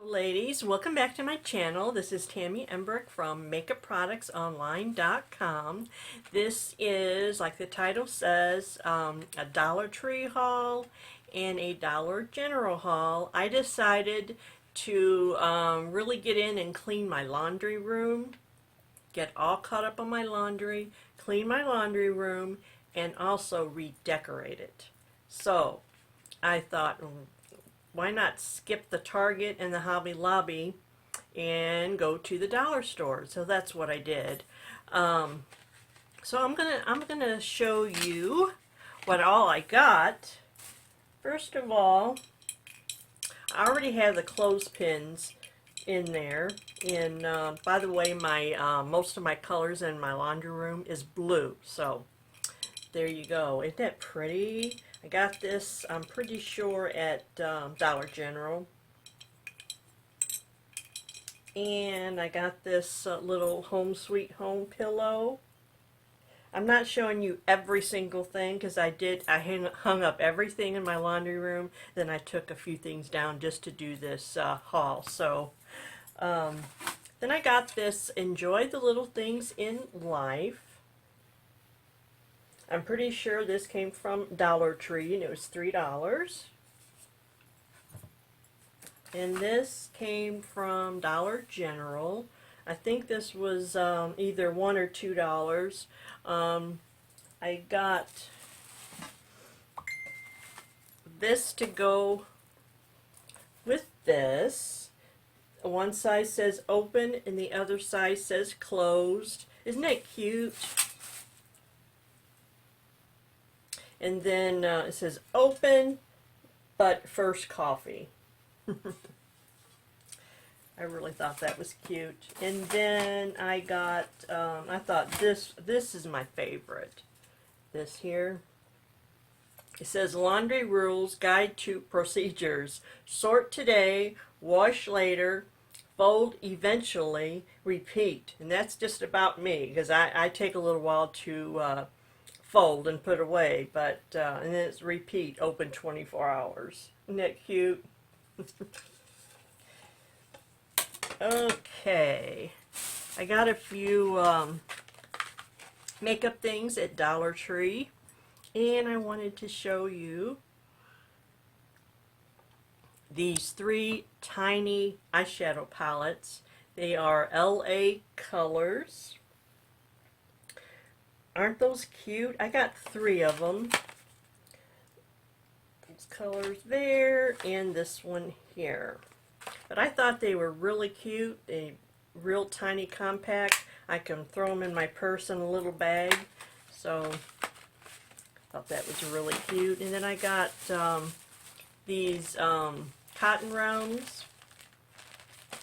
Ladies, welcome back to my channel. This is Tammy Embrich from MakeupProductsOnline.com. This is, like the title says, a Dollar Tree haul and a Dollar General haul. I decided to really get in and clean my laundry room, get all caught up on my laundry, clean my laundry room, and also redecorate it. So I thought, why not skip the Target and the Hobby Lobby and go to the dollar store? So that's what I did. So I'm gonna show you what all I got. First of all, I already have the clothespins in there. And by the way, my most of my colors in my laundry room is blue. So there you go. Isn't that pretty? I got this, I'm pretty sure, at Dollar General. And I got this little Home Sweet Home pillow. I'm not showing you every single thing because I hung up everything in my laundry room. Then I took a few things down just to do this haul. So then I got this Enjoy the Little Things in Life. I'm pretty sure this came from Dollar Tree and it was $3. And this came from Dollar General. I think this was either $1 or $2. I got this to go with this. One side says open and the other side says closed. Isn't that cute? And then it says open, but first coffee. I really thought that was cute. And then I got, I thought this is my favorite. This here. It says Laundry Rules Guide to Procedures. Sort today, wash later, fold eventually, repeat. And that's just about me because I take a little while to fold and put away, but and then it's repeat, open 24 hours. Isn't that cute? Okay, I got a few makeup things at Dollar Tree, and I wanted to show you these three tiny eyeshadow palettes. They are LA Colors. Aren't those cute? I got 3 of them. These colors there and this one here. But I thought they were really cute. They real tiny compact. I can throw them in my purse in a little bag. So I thought that was really cute. And then I got these cotton rounds. I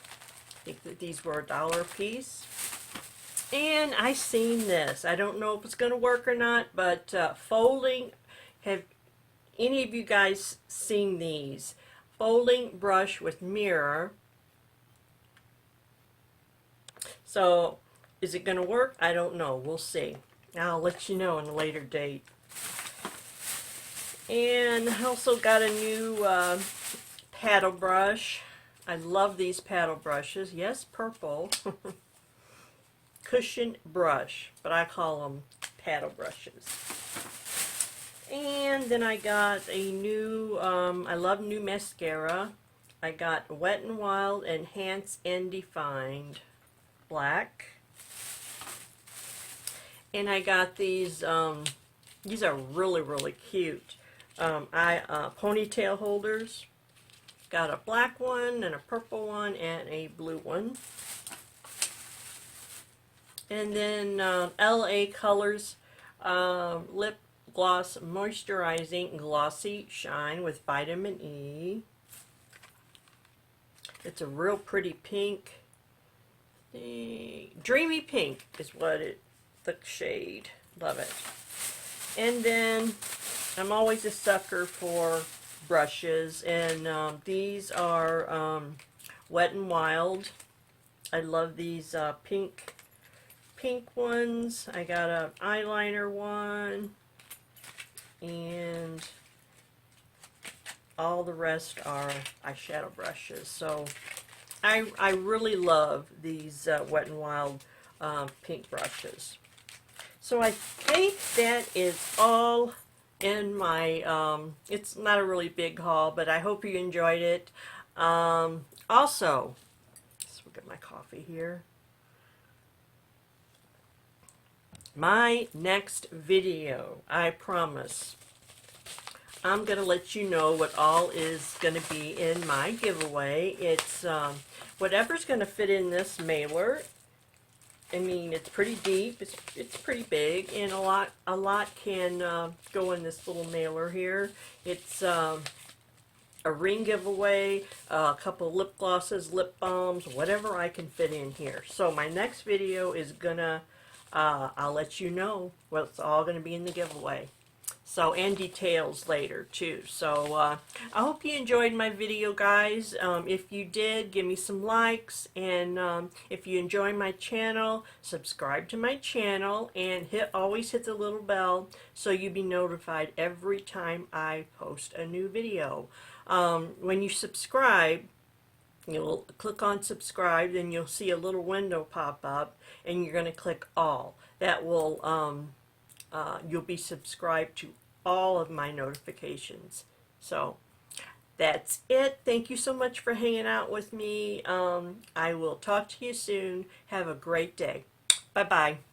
think that these were $1 a piece. And I seen this. I don't know if it's going to work or not, but folding, have any of you guys seen these? Folding brush with mirror. So, is it going to work? I don't know. We'll see. I'll let you know in a later date. And I also got a new paddle brush. I love these paddle brushes. Yes, purple. Cushion brush, but I call them paddle brushes. And then I got a new, I love new mascara. I got Wet n Wild Enhance and Defined Black. And I got these are really, really cute. Ponytail holders. Got a black one and a purple one and a blue one. And then LA Colors Lip Gloss Moisturizing Glossy Shine with Vitamin E. It's a real pretty pink. Dreamy pink is what the shade. Love it. And then I'm always a sucker for brushes. And these are Wet n Wild. I love these pink ones. I got an eyeliner one, and all the rest are eyeshadow brushes. So I really love these Wet n Wild pink brushes. So I think that is all in my, it's not a really big haul, but I hope you enjoyed it. Also, let's look at my coffee here. My next video, I promise, I'm going to let you know what all is going to be in my giveaway. It's whatever's going to fit in this mailer. I mean, it's pretty deep, it's pretty big, and a lot can go in this little mailer here. It's a ring giveaway, a couple lip glosses, lip balms, whatever I can fit in here. So my next video is gonna, I'll let you know what's all gonna be in the giveaway. So, and details later too. So I hope you enjoyed my video, guys. If you did, give me some likes, and if you enjoy my channel, subscribe to my channel, and always hit the little bell so you'll be notified every time I post a new video. When you subscribe, you'll click on subscribe, then you'll see a little window pop up, and you're going to click all. That will you'll be subscribed to all of my notifications. So that's it. Thank you so much for hanging out with me. I will talk to you soon. Have a great day. Bye-bye.